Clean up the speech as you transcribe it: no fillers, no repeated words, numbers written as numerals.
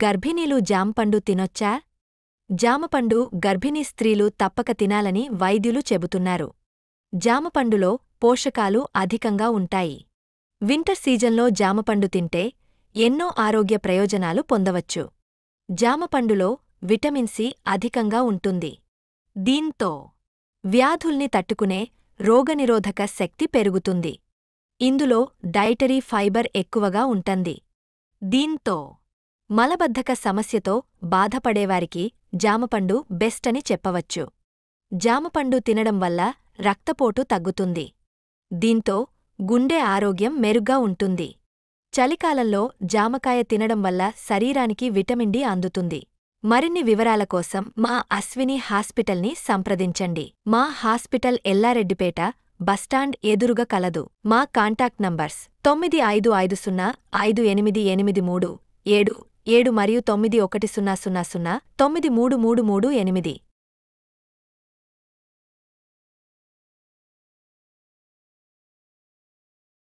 గర్భిణీలు జాంపండు తినొచ్చా? జామపండు గర్భిణీ స్త్రీలు తప్పక తినాలని వైద్యులు చెబుతున్నారు. జామపండులో పోషకాలు అధికంగా ఉంటాయి. వింటర్ సీజన్లో జామపండు తింటే ఎన్నో ఆరోగ్య ప్రయోజనాలు పొందవచ్చు. జామపండులో విటమిన్ సి అధికంగా ఉంటుంది. దీంతో వ్యాధుల్ని తట్టుకునే రోగనిరోధక శక్తి పెరుగుతుంది. ఇందులో డైటరీ ఫైబర్ ఎక్కువగా ఉంటుంది. దీంతో మలబద్ధక సమస్యతో బాధపడేవారికి జామపండు బెస్ట్ అని చెప్పవచ్చు. జామపండు తినడం వల్ల రక్తపోటు తగ్గుతుంది. దీంతో గుండె ఆరోగ్యం మెరుగ్గా ఉంటుంది. చలికాలంలో జామకాయ తినడం వల్ల శరీరానికి విటమిన్ డి అందుతుంది. మరిన్ని వివరాల కోసం మా అశ్విని హాస్పిటల్ని సంప్రదించండి. మా హాస్పిటల్ ఎల్లారెడ్డిపేట బస్టాండ్ ఎదురుగా కలదు. మా కాంటాక్ట్ నంబర్స్ 9550588377 మరియు 9100093338.